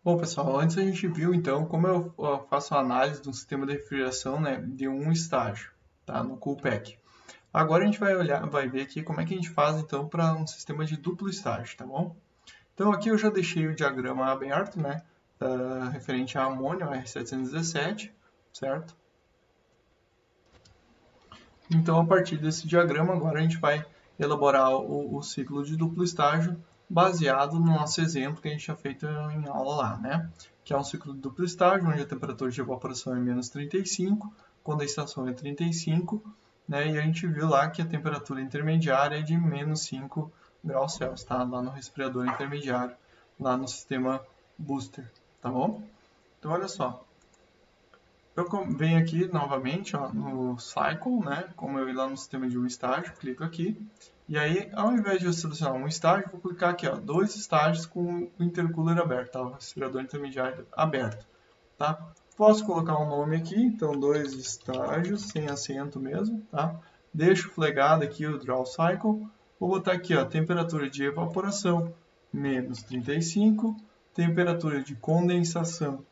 Bom, pessoal, antes a gente viu então como eu faço a análise de um sistema de refrigeração, né, de um estágio, tá, no Coolpack. Agora a gente vai ver aqui como é que a gente faz então para um sistema de duplo estágio, tá bom? Então aqui eu já deixei o diagrama aberto, né, referente a amônio R717, certo? Então a partir desse diagrama agora a gente vai elaborar o ciclo de duplo estágio baseado no nosso exemplo que a gente já feito em aula lá, né? Que é um ciclo de duplo estágio, onde a temperatura de evaporação é menos 35, condensação é 35, né? E a gente viu lá que a temperatura intermediária é de menos 5 graus Celsius, tá? Lá no resfriador intermediário, lá no sistema booster, tá bom? Então olha só, eu venho aqui novamente ó, no Cycle, né? Como eu ir lá no sistema de um estágio, clico aqui. E aí, ao invés de eu selecionar um estágio, vou clicar aqui, ó, dois estágios com o intercooler aberto, tá? O resfriador intermediário aberto, tá? Posso colocar um nome aqui, então dois estágios, sem acento mesmo, tá? Deixo flegado aqui o Draw Cycle. Vou botar aqui, ó, temperatura de evaporação, menos 35, temperatura de condensação,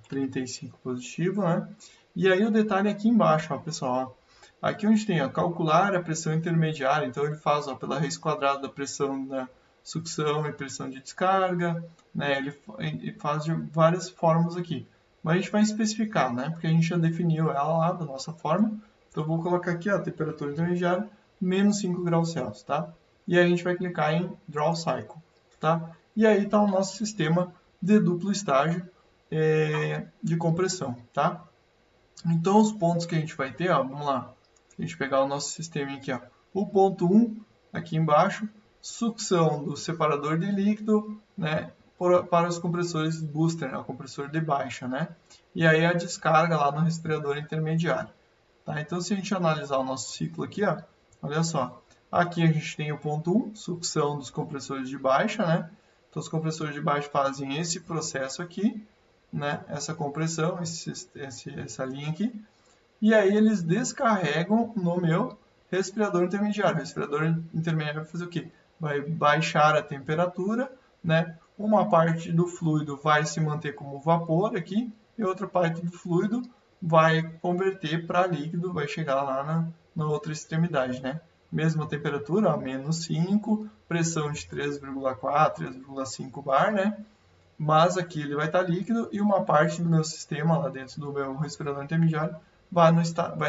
35 positivo, né? E aí o detalhe aqui embaixo, ó, pessoal, ó, aqui onde tem, ó, calcular a pressão intermediária, então ele faz, ó, pela raiz quadrada da pressão da sucção e pressão de descarga, né? Ele faz de várias formas aqui. Mas a gente vai especificar, né? Porque a gente já definiu ela lá da nossa forma. Então eu vou colocar aqui, ó, a temperatura intermediária, menos 5 graus Celsius, tá? E aí a gente vai clicar em Draw Cycle, tá? E aí está o nosso sistema de duplo estágio, de compressão, tá? Então, os pontos que a gente vai ter, ó, vamos lá, a gente pegar o nosso sistema aqui, ó, o ponto 1, aqui embaixo, sucção do separador de líquido, né, para os compressores booster, né, o compressor de baixa, né, e aí a descarga lá no resfriador intermediário. Tá? Então, se a gente analisar o nosso ciclo aqui, ó, olha só, aqui a gente tem o ponto 1, sucção dos compressores de baixa, né, então os compressores de baixa fazem esse processo aqui, né, essa compressão, essa linha aqui, e aí eles descarregam no meu resfriador intermediário. O resfriador intermediário vai fazer o quê? Vai baixar a temperatura, né? Uma parte do fluido vai se manter como vapor aqui, e outra parte do fluido vai converter para líquido, vai chegar lá na outra extremidade, né? Mesma temperatura, ó, menos 5, pressão de 3,4, 3,5 bar, né? Mas aqui ele vai estar líquido e uma parte do meu sistema lá dentro do meu resfriador intermediário vai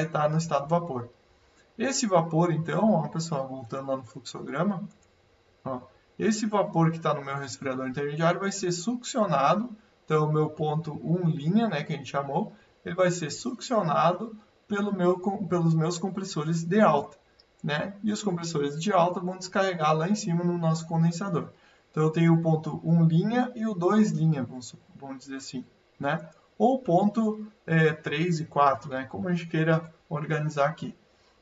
estar no estado vapor. Esse vapor, então, ó, pessoal, voltando lá no fluxograma, ó, esse vapor que está no meu resfriador intermediário vai ser succionado, então o meu ponto 1 linha, né, que a gente chamou, ele vai ser succionado pelos meus compressores de alta, né? E os compressores de alta vão descarregar lá em cima no nosso condensador. Então eu tenho o ponto 1 linha e o 2 linha, vamos dizer assim, né? Ou ponto 3 e 4, né? Como a gente queira organizar aqui.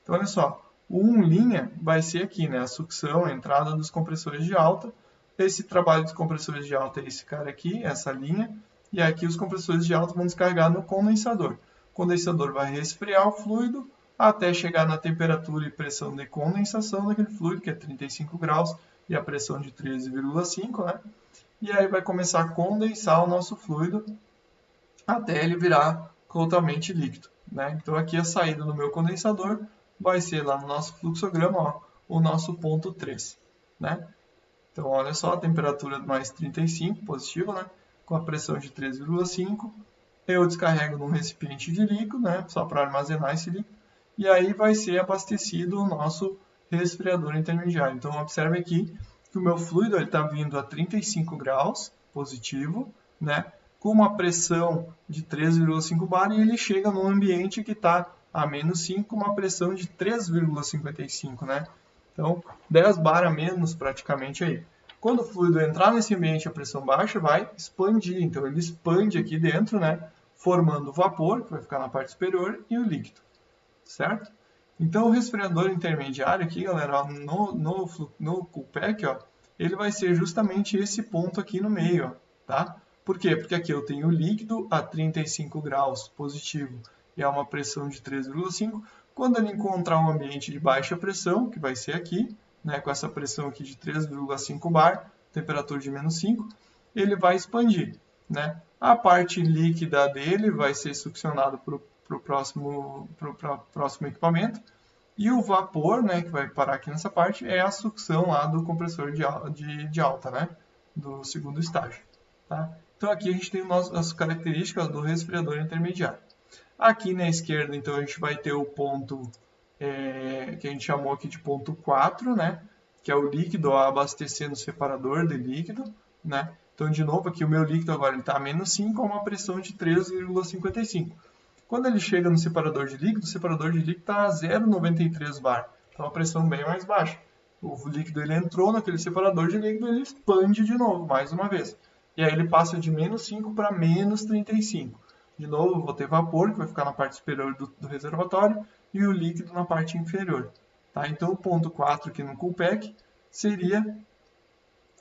Então olha só, o 1 linha vai ser aqui, né? A sucção, a entrada dos compressores de alta. Esse trabalho dos compressores de alta é esse cara aqui, essa linha. E aqui os compressores de alta vão descarregar no condensador. O condensador vai resfriar o fluido até chegar na temperatura e pressão de condensação daquele fluido, que é 35 graus, e a pressão de 13,5, né? E aí vai começar a condensar o nosso fluido até ele virar totalmente líquido, né? Então aqui a saída do meu condensador vai ser lá no nosso fluxograma, ó, o nosso ponto 3, né? Então olha só, a temperatura mais 35, positivo, né? Com a pressão de 3,5, eu descarrego num recipiente de líquido, né? Só para armazenar esse líquido, e aí vai ser abastecido o nosso resfriador intermediário. Então observe aqui que o meu fluido está vindo a 35 graus positivo, né? Com uma pressão de 3,5 bar e ele chega num ambiente que está a menos 5 com uma pressão de 3,55, né? Então 10 bar a menos praticamente aí. Quando o fluido entrar nesse ambiente a pressão baixa, vai expandir. Então ele expande aqui dentro, né? Formando vapor, que vai ficar na parte superior, e o líquido, certo? Então o resfriador intermediário aqui, galera, ó, no Coolpack, ó, ele vai ser justamente esse ponto aqui no meio, ó, tá? Por quê? Porque aqui eu tenho líquido a 35 graus positivo e a uma pressão de 3,5. Quando ele encontrar um ambiente de baixa pressão, que vai ser aqui, né, com essa pressão aqui de 3,5 bar, temperatura de menos 5, ele vai expandir. né? A parte líquida dele vai ser succionado para o próximo equipamento. E o vapor, né, que vai parar aqui nessa parte, é a sucção lá do compressor de alta, né, do segundo estágio. Tá? Então aqui a gente tem as características do resfriador intermediário. Aqui na esquerda, então, a gente vai ter o ponto que a gente chamou aqui de ponto 4, né, que é o líquido abastecendo o separador de líquido. Né? Então, de novo, aqui o meu líquido agora está a menos 5 com uma pressão de 3,55. Quando ele chega no separador de líquido, o separador de líquido está a 0,93 bar. Então, a pressão bem mais baixa. O líquido ele entrou naquele separador de líquido e ele expande de novo, mais uma vez. E aí ele passa de menos 5 para menos 35. De novo, eu vou ter vapor, que vai ficar na parte superior do reservatório, e o líquido na parte inferior. Tá? Então, o ponto 4 aqui no Coolpack seria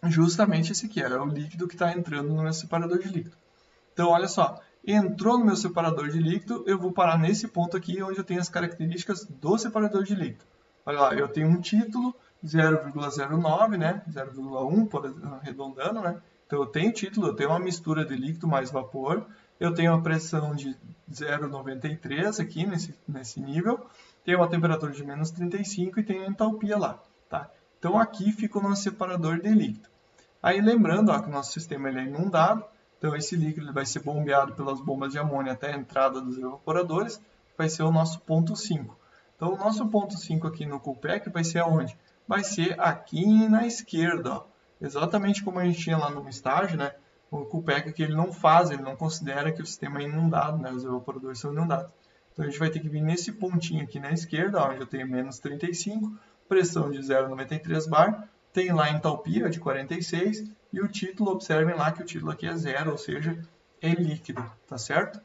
justamente esse aqui, era o líquido que está entrando no meu separador de líquido. Então, olha só, entrou no meu separador de líquido, eu vou parar nesse ponto aqui, onde eu tenho as características do separador de líquido. Olha lá, eu tenho um título 0,09, né? 0,1, arredondando, né? Então, eu tenho título, eu tenho uma mistura de líquido mais vapor, eu tenho uma pressão de 0,93 aqui nesse nível, tenho uma temperatura de menos 35 e tenho a entalpia lá, tá? Então, aqui fica o nosso separador de líquido. Aí, lembrando ó, que o nosso sistema ele é inundado, então esse líquido vai ser bombeado pelas bombas de amônia até a entrada dos evaporadores, vai ser o nosso ponto 5. Então, o nosso ponto 5 aqui no Coolpack vai ser aonde? Vai ser aqui na esquerda, ó. Exatamente como a gente tinha lá no estágio, né? O Coolpack que ele não considera que o sistema é inundado, né? Os evaporadores são inundados. Então, a gente vai ter que vir nesse pontinho aqui na esquerda, onde eu tenho menos 35, pressão de 0,93 bar, tem lá a entalpia de 46 e o título, observem lá que o título aqui é 0, ou seja, é líquido, tá certo?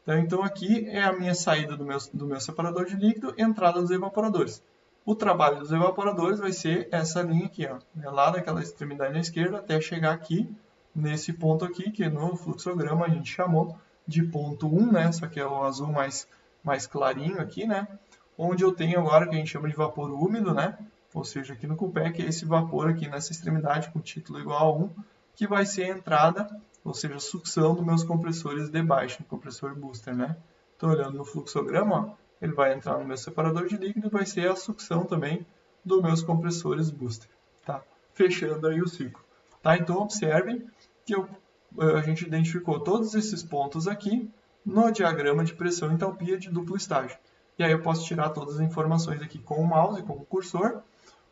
Então aqui é a minha saída do meu separador de líquido, entrada dos evaporadores. O trabalho dos evaporadores vai ser essa linha aqui, ó, lá daquela extremidade à esquerda até chegar aqui, nesse ponto aqui, que no fluxograma a gente chamou de ponto 1, né? Só que é o azul mais clarinho aqui, né? Onde eu tenho agora o que a gente chama de vapor úmido, né? Ou seja, aqui no Coolpack é esse vapor aqui nessa extremidade com título igual a 1, que vai ser a entrada, ou seja, a sucção dos meus compressores de baixo, compressor booster, né? Então, olhando no fluxograma, ó, ele vai entrar no meu separador de líquido e vai ser a sucção também dos meus compressores booster, tá? Fechando aí o ciclo, tá? Então, observem que a gente identificou todos esses pontos aqui no diagrama de pressão e entalpia de duplo estágio. E aí eu posso tirar todas as informações aqui com o mouse, com o cursor,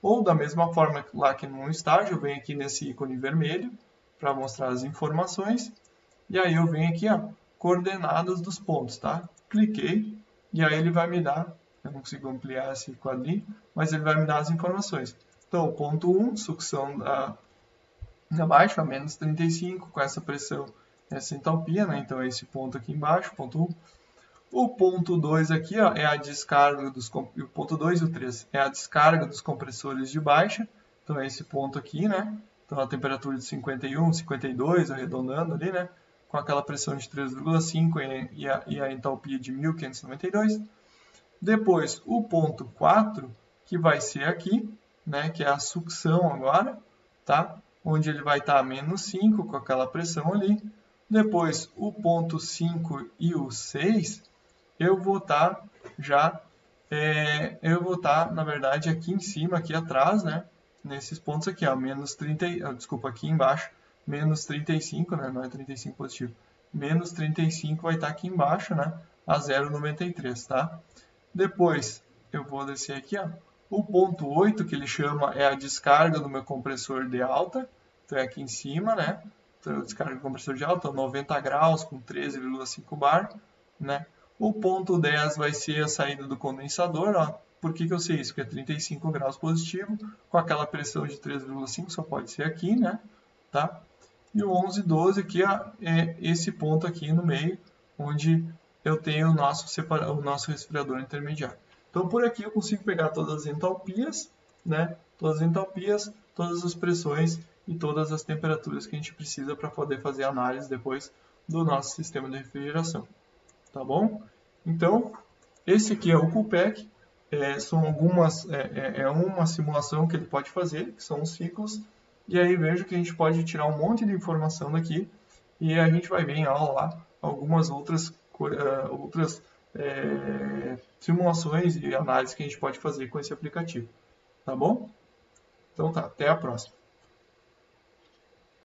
ou da mesma forma lá que no estágio, eu venho aqui nesse ícone vermelho para mostrar as informações. E aí eu venho aqui, ó, coordenadas dos pontos, tá? Cliquei e aí ele vai me dar, eu não consigo ampliar esse quadrinho, mas ele vai me dar as informações. Então, ponto 1, sucção abaixo, a menos 35, com essa pressão, essa entalpia, né? Então, esse ponto aqui embaixo, ponto 1. O ponto 2 aqui ó, é a descarga o ponto 2 e o 3 é a descarga dos compressores de baixa. Então é esse ponto aqui, né? Então a temperatura de 51, 52, arredondando ali, né? Com aquela pressão de 3,5 e a entalpia de 1592. Depois o ponto 4, que vai ser aqui, né? Que é a sucção agora, tá? Onde ele vai estar a menos 5 com aquela pressão ali. Depois o ponto 5 e o 6, eu vou estar na verdade, aqui em cima, aqui atrás, né? Nesses pontos aqui, ó, menos 30, desculpa, aqui embaixo, menos 35, né? Não é 35 positivo. Menos 35 vai estar aqui embaixo, né? A 0,93, tá? Depois, eu vou descer aqui, ó. O ponto 8, que ele chama, é a descarga do meu compressor de alta. Então, é aqui em cima, né? Então, eu descargo o compressor de alta, 90 graus, com 13,5 bar, né? O ponto 10 vai ser a saída do condensador. Ó. Por que eu sei isso? Porque é 35 graus positivo, com aquela pressão de 3,5, só pode ser aqui, né? Tá? E o 11 e 12 aqui ó, é esse ponto aqui no meio, onde eu tenho o nosso resfriador intermediário. Então, por aqui eu consigo pegar todas as entalpias, né? Todas as entalpias, todas as pressões e todas as temperaturas que a gente precisa para poder fazer a análise depois do nosso sistema de refrigeração. Tá bom? Então, esse aqui é o Coolpack. É uma simulação que ele pode fazer, que são os ciclos. E aí vejo que a gente pode tirar um monte de informação daqui e a gente vai ver em aula lá algumas outras simulações e análises que a gente pode fazer com esse aplicativo. Tá bom? Então tá, até a próxima.